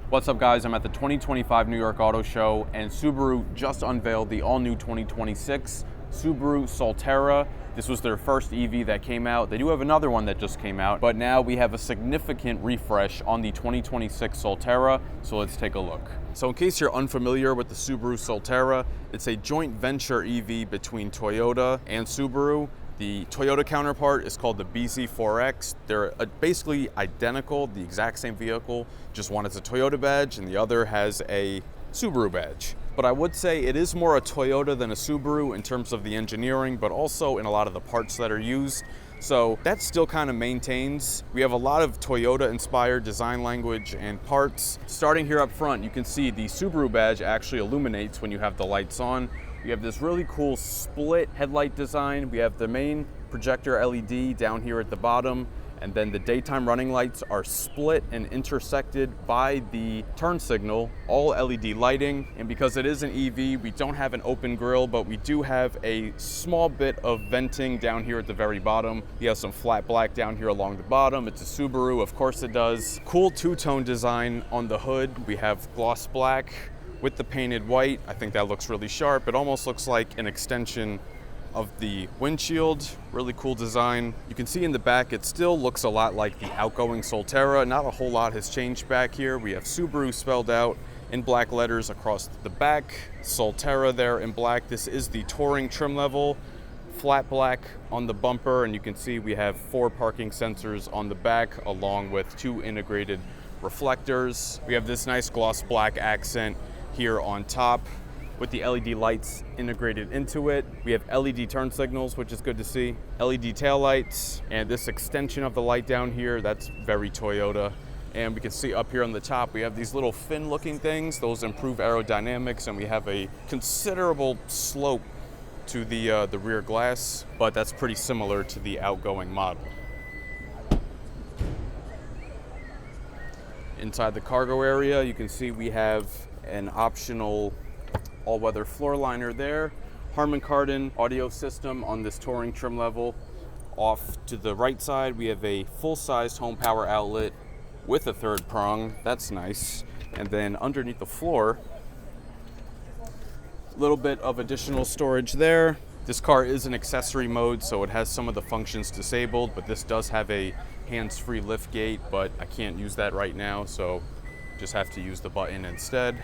What's up guys, I'm at the 2025 New York Auto Show and Subaru just unveiled the all-new 2026 Subaru Solterra. This was their first EV that came out. They do have another one that just came out, but now we have a significant refresh on the 2026 Solterra, so let's take a look. So in case you're unfamiliar with the Subaru Solterra, it's a joint venture EV between Toyota and Subaru. The Toyota counterpart is called the BZ4X. They're basically identical, the exact same vehicle, just one has a Toyota badge and the other has a Subaru badge. But I would say it is more a Toyota than a Subaru in terms of the engineering, but also in a lot of the parts that are used. So that still kind of maintains. We have a lot of Toyota inspired design language and parts. Starting here up front, you can see the Subaru badge actually illuminates when you have the lights on. We have this really cool split headlight design. We have the main projector LED down here at the bottom, and then the daytime running lights are split and intersected by the turn signal, all LED lighting. And because it is an EV, we don't have an open grille, but we do have a small bit of venting down here at the very bottom. We have some flat black down here along the bottom. It's a Subaru, of course it does. Cool two-tone design on the hood. We have gloss black with the painted white. I think that looks really sharp. It almost looks like an extension of the windshield. Really cool design. You can see in the back, it still looks a lot like the outgoing Solterra. Not a whole lot has changed back here. We have Subaru spelled out in black letters across the back. Solterra there in black. This is the Touring trim level. Flat black on the bumper, and you can see we have 4 parking sensors on the back along with 2 integrated reflectors. We have this nice gloss black accent here on top with the LED lights integrated into it. We have LED turn signals, which is good to see. LED tail lights, and this extension of the light down here, that's very Toyota. And we can see up here on the top, we have these little fin looking things. Those improve aerodynamics, and we have a considerable slope to the rear glass, but that's pretty similar to the outgoing model. Inside the cargo area, you can see we have an optional all-weather floor liner there. Harman Kardon audio system on this Touring trim level. Off to the right side, we have a full-sized home power outlet with a 3rd prong. That's nice. And then underneath the floor, a little bit of additional storage there. This car is in accessory mode, so it has some of the functions disabled, but this does have a hands-free lift gate, but I can't use that right now, so just have to use the button instead.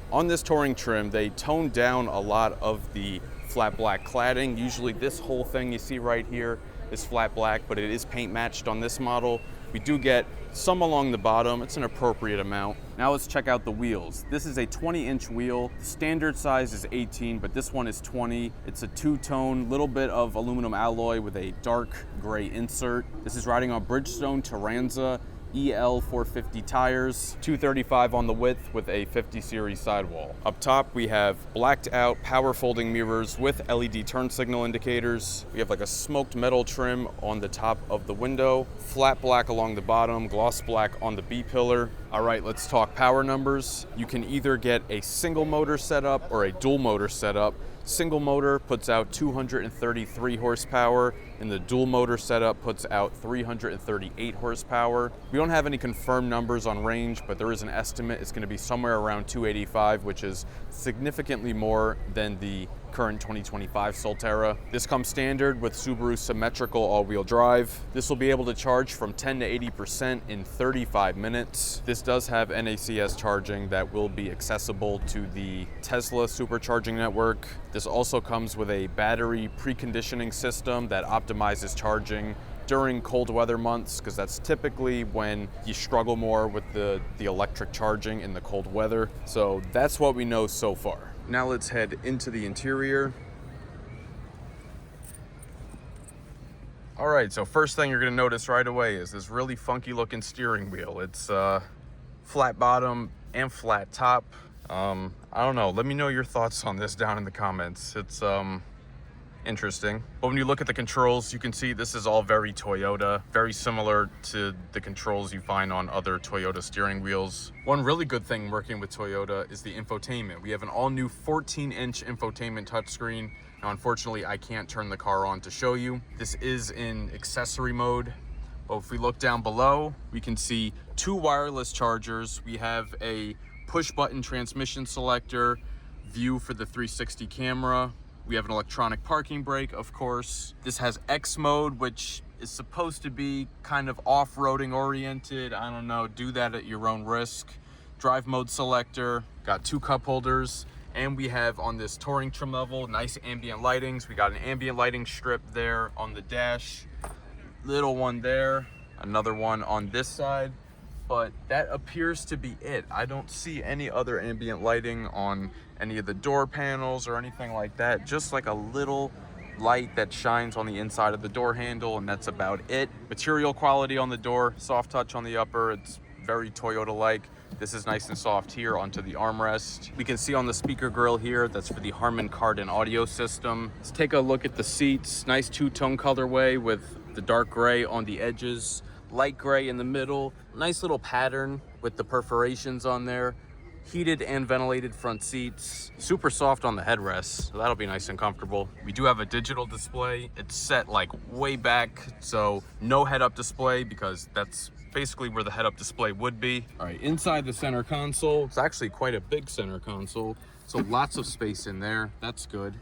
On this Touring trim, they toned down a lot of the flat black cladding. Usually this whole thing you see right here is flat black, but it is paint matched on this model. We do get some along the bottom. It's an appropriate amount. Now let's check out the wheels. This is a 20-inch wheel. Standard size is 18, but this one is 20. It's a two-tone, little bit of aluminum alloy with a dark gray insert. This is riding on Bridgestone Turanza EL 450 tires, 235 on the width with a 50 series sidewall. Up top, we have blacked out power folding mirrors with LED turn signal indicators. We have like a smoked metal trim on the top of the window, flat black along the bottom, gloss black on the B-pillar. All right, let's talk power numbers. You can either get a single motor setup or a dual motor setup. Single motor puts out 233 horsepower, and the dual motor setup puts out 338 horsepower. We don't have any confirmed numbers on range, but there is an estimate. It's going to be somewhere around 285, which is significantly more than the current 2025 Solterra. This comes standard with Subaru symmetrical all-wheel drive. This will be able to charge from 10 to 80% in 35 minutes. This does have NACS charging that will be accessible to the Tesla supercharging network. This also comes with a battery preconditioning system that optimizes charging during cold weather months, because that's typically when you struggle more with the electric charging in the cold weather. So that's what we know so far. Now let's head into the interior. All right, so first thing you're gonna notice right away is this really funky looking steering wheel. It's flat bottom and flat top. I don't know, let me know your thoughts on this down in the comments. It's interesting. But when you look at the controls, you can see this is all very Toyota, very similar to the controls you find on other Toyota steering wheels. One really good thing working with Toyota is the infotainment. We have an all-new 14-inch infotainment touchscreen. Now, unfortunately, I can't turn the car on to show you. This is in accessory mode, But if we look down below, we can see 2 wireless chargers. We have a push button transmission selector, view for the 360 camera. We have an electronic parking brake, of course. This has X mode, which is supposed to be kind of off-roading oriented. I don't know, do that at your own risk. Drive mode selector, got 2 cup holders, and we have on this touring trim level, nice ambient lightings. We got an ambient lighting strip there on the dash, little one there, another one on this side, but that appears to be it. I don't see any other ambient lighting on any of the door panels or anything like that, just like a little light that shines on the inside of the door handle, and that's about it. Material quality on the door, soft touch on the upper, it's very Toyota-like. This is nice and soft here onto the armrest. We can see on the speaker grill here, that's for the Harman Kardon audio system. Let's take a look at the seats. Nice two-tone colorway with the dark gray on the edges, light gray in the middle. Nice little pattern with the perforations on there. Heated and ventilated front seats. Super soft on the headrests, so that'll be nice and comfortable. We do have a digital display. It's set like way back, so no head-up display because that's basically where the head-up display would be. All right, inside the center console, it's actually quite a big center console, so lots of space in there. That's good.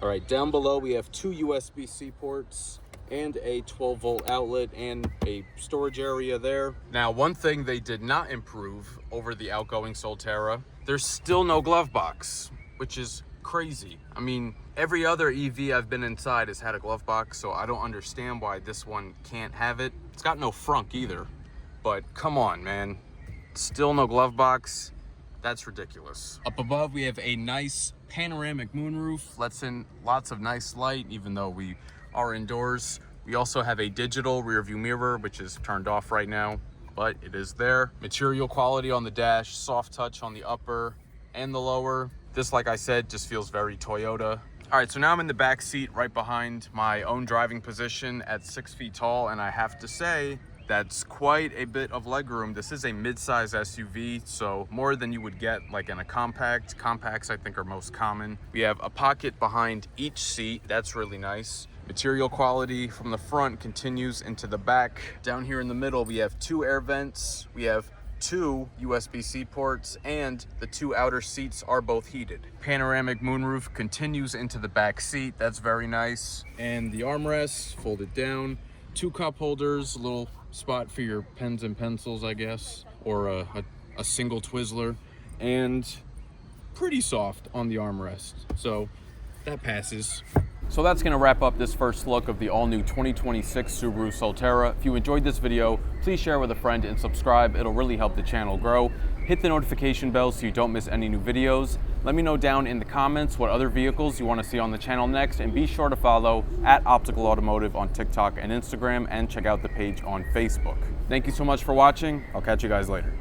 All right, down below we have 2 USB-C ports and a 12-volt outlet and a storage area there. Now, one thing they did not improve over the outgoing Solterra, there's still no glove box, which is crazy. I mean, every other EV I've been inside has had a glove box, so I don't understand why this one can't have it. It's got no frunk either, but come on, man. Still no glove box. That's ridiculous. Up above, we have a nice panoramic moonroof. Lets in lots of nice light, even though we are indoors. We also have a digital rear view mirror, which is turned off right now, but it is there. Material quality on the dash, soft touch on the upper and the lower. This, like I said, just feels very Toyota. All right, so now I'm in the back seat right behind my own driving position at 6 feet tall, and I have to say, that's quite a bit of legroom. This is a mid-size SUV, so more than you would get like in a compact. Compacts, I think, are most common. We have a pocket behind each seat. That's really nice. Material quality from the front continues into the back. Down here in the middle, we have 2 air vents. We have 2 USB-C ports, and the 2 outer seats are both heated. Panoramic moonroof continues into the back seat. That's very nice. And the armrests folded down. 2 cup holders, a little spot for your pens and pencils, I guess, or a single Twizzler, and pretty soft on the armrest, so that passes. So that's going to wrap up this first look of the all-new 2026 Subaru Solterra. If you enjoyed this video, please share with a friend and subscribe. It'll really help the channel grow. Hit the notification bell so you don't miss any new videos. Let me know down in the comments what other vehicles you want to see on the channel next, and be sure to follow @Optical Automotive on TikTok and Instagram, and check out the page on Facebook. Thank you so much for watching. I'll catch you guys later.